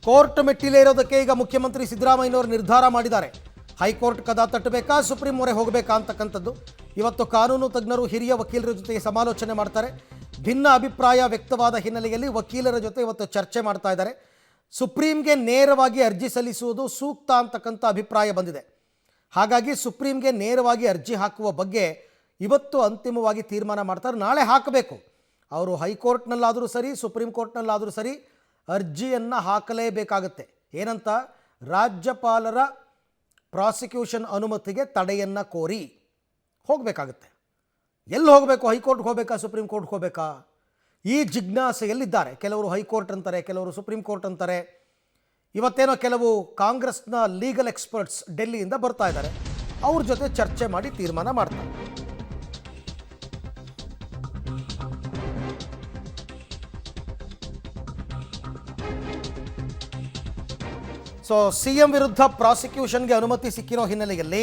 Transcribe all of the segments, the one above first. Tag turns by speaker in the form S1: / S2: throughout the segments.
S1: Court ಮೆಟ್ಟಿಲೇ ಇರೋದಕ್ಕೆ ಈಗ ಮುಖ್ಯಮಂತ್ರಿ ಸಿದ್ದರಾಮಯ್ಯನವರು ನಿರ್ಧಾರ ಮಾಡಿದ್ದಾರೆ. ಹೈಕೋರ್ಟ್ ಕದ ತಟ್ಟಬೇಕಾ, ಸುಪ್ರೀಂ ಮೊರೆ ಹೋಗಬೇಕಾ ಅಂತಕ್ಕಂಥದ್ದು. ಇವತ್ತು ಕಾನೂನು ತಜ್ಞರು ಹಿರಿಯ ವಕೀಲರ ಜೊತೆಗೆ ಸಮಾಲೋಚನೆ ಮಾಡ್ತಾರೆ. ಭಿನ್ನ ಅಭಿಪ್ರಾಯ ವ್ಯಕ್ತವಾದ ಹಿನ್ನೆಲೆಯಲ್ಲಿ ವಕೀಲರ ಜೊತೆ ಇವತ್ತು ಚರ್ಚೆ ಮಾಡ್ತಾ ಇದ್ದಾರೆ. ಸುಪ್ರೀಂಗೆ ನೇರವಾಗಿ ಅರ್ಜಿ ಸಲ್ಲಿಸುವುದು ಸೂಕ್ತ ಅಂತಕ್ಕಂಥ ಅಭಿಪ್ರಾಯ ಬಂದಿದೆ. ಹಾಗಾಗಿ ಸುಪ್ರೀಂಗೆ ನೇರವಾಗಿ ಅರ್ಜಿ ಹಾಕುವ ಬಗ್ಗೆ ಇವತ್ತು ಅಂತಿಮವಾಗಿ ತೀರ್ಮಾನ ಮಾಡ್ತಾರೆ. ನಾಳೆ ಹಾಕಬೇಕು. ಅವರು ಹೈಕೋರ್ಟ್ನಲ್ಲಾದರೂ ಸರಿ, ಸುಪ್ರೀಂ ಕೋರ್ಟ್ನಲ್ಲಾದರೂ ಸರಿ ಅರ್ಜಿಯನ್ನು ಹಾಕಲೇಬೇಕಾಗತ್ತೆ. ಏನಂತ? ರಾಜ್ಯಪಾಲರ ಪ್ರಾಸಿಕ್ಯೂಷನ್ ಅನುಮತಿಗೆ ತಡೆಯನ್ನು ಕೋರಿ ಹೋಗಬೇಕಾಗತ್ತೆ. ಎಲ್ಲಿ ಹೋಗಬೇಕು? ಹೈಕೋರ್ಟ್ಗೆ ಹೋಗಬೇಕಾ, ಸುಪ್ರೀಂ ಕೋರ್ಟ್ಗೆ ಹೋಗಬೇಕಾ? ಈ ಜಿಜ್ಞಾಸೆಯಲ್ಲಿದ್ದಾರೆ. ಕೆಲವರು ಹೈಕೋರ್ಟ್ ಅಂತಾರೆ, ಕೆಲವರು ಸುಪ್ರೀಂ ಕೋರ್ಟ್ ಅಂತಾರೆ. ಇವತ್ತೇನೋ ಕೆಲವು ಕಾಂಗ್ರೆಸ್ನ ಲೀಗಲ್ ಎಕ್ಸ್ಪರ್ಟ್ಸ್ ಡೆಲ್ಲಿಯಿಂದ ಬರ್ತಾ ಇದ್ದಾರೆ. ಅವ್ರ ಜೊತೆ ಚರ್ಚೆ ಮಾಡಿ ತೀರ್ಮಾನ ಮಾಡ್ತಾರೆ. ಸೊ ಸಿಎಂ ವಿರುದ್ಧ ಪ್ರಾಸಿಕ್ಯೂಷನ್ಗೆ ಅನುಮತಿ ಸಿಕ್ಕಿರೋ ಹಿನ್ನೆಲೆಯಲ್ಲಿ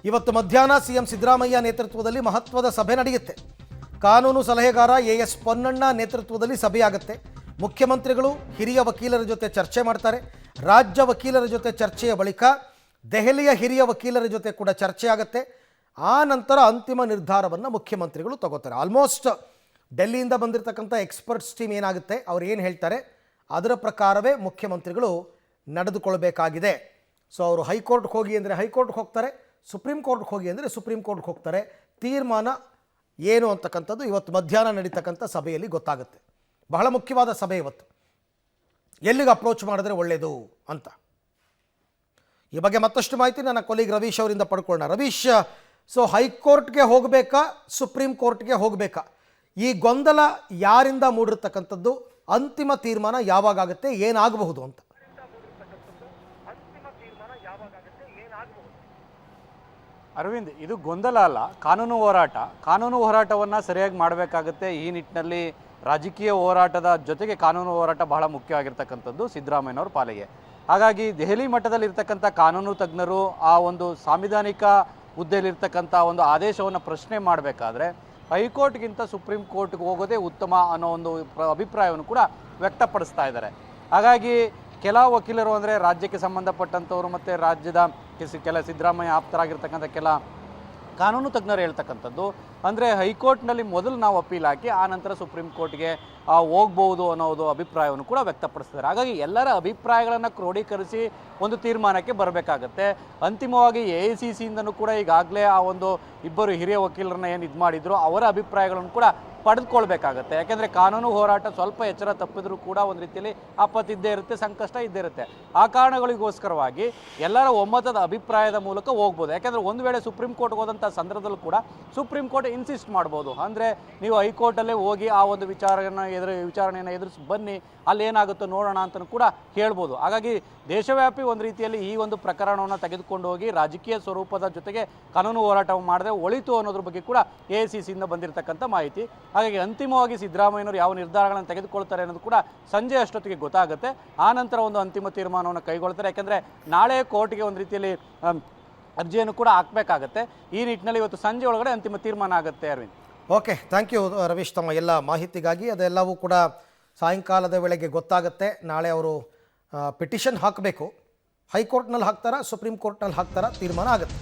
S1: ಇವತ್ತು ಮಧ್ಯಾಹ್ನ ಸಿಎಂ ಸಿದ್ದರಾಮಯ್ಯ ನೇತೃತ್ವದಲ್ಲಿ ಮಹತ್ವದ ಸಭೆ ನಡೆಯುತ್ತೆ. ಕಾನೂನು ಸಲಹೆಗಾರ ಎಎಸ್ ಪೊನ್ನಣ್ಣ ನೇತೃತ್ವದಲ್ಲಿ ಸಭೆಯಾಗುತ್ತೆ. ಮುಖ್ಯಮಂತ್ರಿಗಳು ಹಿರಿಯ ವಕೀಲರ ಜೊತೆ ಚರ್ಚೆ ಮಾಡ್ತಾರೆ. ರಾಜ್ಯ ವಕೀಲರ ಜೊತೆ ಚರ್ಚೆಯ ಬಳಿಕ ದೆಹಲಿಯ ಹಿರಿಯ ವಕೀಲರ ಜೊತೆ ಕೂಡ ಚರ್ಚೆ ಆಗುತ್ತೆ. ಆ ನಂತರ ಅಂತಿಮ ನಿರ್ಧಾರವನ್ನು ಮುಖ್ಯಮಂತ್ರಿಗಳು ತಗೋತಾರೆ. ಆಲ್ಮೋಸ್ಟ್ ಡೆಲ್ಲಿಯಿಂದ ಬಂದಿರತಕ್ಕಂಥ ಎಕ್ಸ್ಪರ್ಟ್ಸ್ ಟೀಮ್ ಏನಾಗುತ್ತೆ, ಅವ್ರು ಏನು ಹೇಳ್ತಾರೆ ಅದರ ಪ್ರಕಾರವೇ ಮುಖ್ಯಮಂತ್ರಿಗಳು ನಡೆದುಕೊಳ್ಬೇಕಾಗಿದೆ. ಸೊ ಅವರು ಹೈಕೋರ್ಟ್ಗೆ ಹೋಗಿ ಅಂದರೆ ಹೈಕೋರ್ಟ್ಗೆ ಹೋಗ್ತಾರೆ, ಸುಪ್ರೀಂ ಕೋರ್ಟ್ಗೆ ಹೋಗಿ ಅಂದರೆ ಸುಪ್ರೀಂ ಕೋರ್ಟ್ಗೆ ಹೋಗ್ತಾರೆ. ತೀರ್ಮಾನ ಏನು ಅಂತಕ್ಕಂಥದ್ದು ಇವತ್ತು ಮಧ್ಯಾಹ್ನ ನಡೀತಕ್ಕಂಥ ಸಭೆಯಲ್ಲಿ ಗೊತ್ತಾಗುತ್ತೆ. ಬಹಳ ಮುಖ್ಯವಾದ ಸಭೆ ಇವತ್ತು. ಎಲ್ಲಿಗೆ ಅಪ್ರೋಚ್ ಮಾಡಿದ್ರೆ ಒಳ್ಳೆಯದು ಅಂತ ಈ ಬಗ್ಗೆ ಮತ್ತಷ್ಟು ಮಾಹಿತಿ ನನ್ನ ಕೊಲೀಗ್ ರವೀಶ್ ಅವರಿಂದ ಪಡ್ಕೊಳ್ಳೋಣ. ರವೀಶ್, ಸೊ ಹೈಕೋರ್ಟ್ಗೆ ಹೋಗಬೇಕಾ, ಸುಪ್ರೀಂ ಕೋರ್ಟ್ಗೆ ಹೋಗಬೇಕಾ? ಈ ಗೊಂದಲ ಯಾರಿಂದ ಮೂಡಿರ್ತಕ್ಕಂಥದ್ದು? ಅಂತಿಮ ತೀರ್ಮಾನ ಯಾವಾಗ ಆಗುತ್ತೆ, ಏನಾಗಬಹುದು ಅಂತ?
S2: ಅರವಿಂದ್, ಇದು ಗೊಂದಲ ಅಲ್ಲ, ಕಾನೂನು ಹೋರಾಟ. ಕಾನೂನು ಹೋರಾಟವನ್ನು ಸರಿಯಾಗಿ ಮಾಡಬೇಕಾಗುತ್ತೆ. ಈ ನಿಟ್ಟಿನಲ್ಲಿ ರಾಜಕೀಯ ಹೋರಾಟದ ಜೊತೆಗೆ ಕಾನೂನು ಹೋರಾಟ ಬಹಳ ಮುಖ್ಯವಾಗಿರ್ತಕ್ಕಂಥದ್ದು ಸಿದ್ದರಾಮಯ್ಯನವ್ರ ಪಾಲಿಗೆ. ಹಾಗಾಗಿ ದೆಹಲಿ ಮಟ್ಟದಲ್ಲಿ ಇರ್ತಕ್ಕಂಥ ಕಾನೂನು ತಜ್ಞರು ಆ ಒಂದು ಸಾಂವಿಧಾನಿಕ ಹುದ್ದೆಯಲ್ಲಿರ್ತಕ್ಕಂಥ ಒಂದು ಆದೇಶವನ್ನು ಪ್ರಶ್ನೆ ಮಾಡಬೇಕಾದ್ರೆ ಹೈಕೋರ್ಟ್ಗಿಂತ ಸುಪ್ರೀಂ ಕೋರ್ಟ್ಗೆ ಹೋಗೋದೇ ಉತ್ತಮ ಅನ್ನೋ ಒಂದು ಅಭಿಪ್ರಾಯವನ್ನು ಕೂಡ ವ್ಯಕ್ತಪಡಿಸ್ತಾ ಇದ್ದಾರೆ. ಹಾಗಾಗಿ ಕೆಲ ವಕೀಲರು ಅಂದರೆ ರಾಜ್ಯಕ್ಕೆ ಸಂಬಂಧಪಟ್ಟಂಥವ್ರು ಮತ್ತು ರಾಜ್ಯದ ಕೆಲ ಸಿದ್ದರಾಮಯ್ಯ ಆಪ್ತರಾಗಿರ್ತಕ್ಕಂಥ ಕೆಲ ಕಾನೂನು ತಜ್ಞರು ಹೇಳ್ತಕ್ಕಂಥದ್ದು ಅಂದರೆ ಹೈಕೋರ್ಟ್ನಲ್ಲಿ ಮೊದಲು ನಾವು ಅಪೀಲ್ ಹಾಕಿ ಆ ನಂತರ ಸುಪ್ರೀಂ ಕೋರ್ಟ್ಗೆ ಹೋಗ್ಬೋದು ಅನ್ನೋದು ಅಭಿಪ್ರಾಯವನ್ನು ಕೂಡ ವ್ಯಕ್ತಪಡಿಸ್ತಾರೆ. ಹಾಗಾಗಿ ಎಲ್ಲರ ಅಭಿಪ್ರಾಯಗಳನ್ನು ಕ್ರೋಢೀಕರಿಸಿ ಒಂದು ತೀರ್ಮಾನಕ್ಕೆ ಬರಬೇಕಾಗತ್ತೆ. ಅಂತಿಮವಾಗಿ AICCಯಿಂದನೂ ಕೂಡ ಈಗಾಗಲೇ ಆ ಒಂದು ಇಬ್ಬರು ಹಿರಿಯ ವಕೀಲರನ್ನ ಏನು ಇದು ಮಾಡಿದ್ರು ಅವರ ಅಭಿಪ್ರಾಯಗಳನ್ನು ಕೂಡ ಪಡೆದುಕೊಳ್ಬೇಕಾಗತ್ತೆ. ಯಾಕೆಂದರೆ ಕಾನೂನು ಹೋರಾಟ ಸ್ವಲ್ಪ ಎಚ್ಚರ ತಪ್ಪಿದ್ರೂ ಕೂಡ ಒಂದು ರೀತಿಯಲ್ಲಿ ಆಪತ್ತು ಇದ್ದೇ ಇರುತ್ತೆ, ಸಂಕಷ್ಟ ಇದ್ದೇ ಇರುತ್ತೆ. ಆ ಕಾರಣಗಳಿಗೋಸ್ಕರವಾಗಿ ಎಲ್ಲರ ಒಮ್ಮತದ ಅಭಿಪ್ರಾಯದ ಮೂಲಕ ಹೋಗ್ಬೋದು. ಯಾಕೆಂದರೆ ಒಂದು ವೇಳೆ ಸುಪ್ರೀಂ ಕೋರ್ಟ್ಗೆ ಹೋದಂಥ ಸಂದರ್ಭದಲ್ಲೂ ಕೂಡ ಸುಪ್ರೀಂ ಕೋರ್ಟ್ ಇನ್ಸಿಸ್ಟ್ ಮಾಡ್ಬೋದು. ಅಂದರೆ ನೀವು ಹೈಕೋರ್ಟಲ್ಲೇ ಹೋಗಿ ಆ ಒಂದು ವಿಚಾರಣೆಯನ್ನು ಎದುರಿಸಿ ಬನ್ನಿ, ಅಲ್ಲಿ ಏನಾಗುತ್ತೋ ನೋಡೋಣ ಅಂತಲೂ ಕೂಡ ಹೇಳ್ಬೋದು. ಹಾಗಾಗಿ ದೇಶವ್ಯಾಪಿ ಒಂದು ರೀತಿಯಲ್ಲಿ ಈ ಒಂದು ಪ್ರಕರಣವನ್ನು ತೆಗೆದುಕೊಂಡು ಹೋಗಿ ರಾಜಕೀಯ ಸ್ವರೂಪದ ಜೊತೆಗೆ ಕಾನೂನು ಹೋರಾಟವನ್ನು ಮಾಡದೆ ಒಳಿತು ಅನ್ನೋದ್ರ ಬಗ್ಗೆ ಕೂಡ AICCಯಿಂದ ಬಂದಿರತಕ್ಕಂಥ ಮಾಹಿತಿ. ಹಾಗಾಗಿ ಅಂತಿಮವಾಗಿ ಸಿದ್ದರಾಮಯ್ಯನವರು ಯಾವ ನಿರ್ಧಾರಗಳನ್ನು ತೆಗೆದುಕೊಳ್ತಾರೆ ಅನ್ನೋದು ಕೂಡ ಸಂಜೆ ಅಷ್ಟೊತ್ತಿಗೆ ಗೊತ್ತಾಗುತ್ತೆ. ಆ ನಂತರ ಒಂದು ಅಂತಿಮ ತೀರ್ಮಾನವನ್ನು ಕೈಗೊಳ್ತಾರೆ. ಯಾಕೆಂದರೆ ನಾಳೆ ಕೋರ್ಟ್ಗೆ ಒಂದು ರೀತಿಯಲ್ಲಿ ಅರ್ಜಿಯನ್ನು ಕೂಡ ಹಾಕಬೇಕಾಗತ್ತೆ. ಈ ನಿಟ್ಟಿನಲ್ಲಿ ಇವತ್ತು ಸಂಜೆ ಒಳಗಡೆ ಅಂತಿಮ ತೀರ್ಮಾನ ಆಗುತ್ತೆ. Arvind,
S1: okay, thank you Ravish ತಮ್ಮ ಎಲ್ಲ ಮಾಹಿತಿಗಾಗಿ. ಅದೆಲ್ಲವೂ ಕೂಡ ಸಾಯಂಕಾಲದ ವೇಳೆಗೆ ಗೊತ್ತಾಗುತ್ತೆ. ನಾಳೆ ಅವರು ಪಿಟಿಷನ್ ಹಾಕಬೇಕು. ಹೈಕೋರ್ಟ್ನಲ್ಲಿ ಹಾಕ್ತಾರಾ, ಸುಪ್ರೀಂ ಕೋರ್ಟ್ನಲ್ಲಿ ಹಾಕ್ತಾರಾ, ತೀರ್ಮಾನ ಆಗುತ್ತೆ.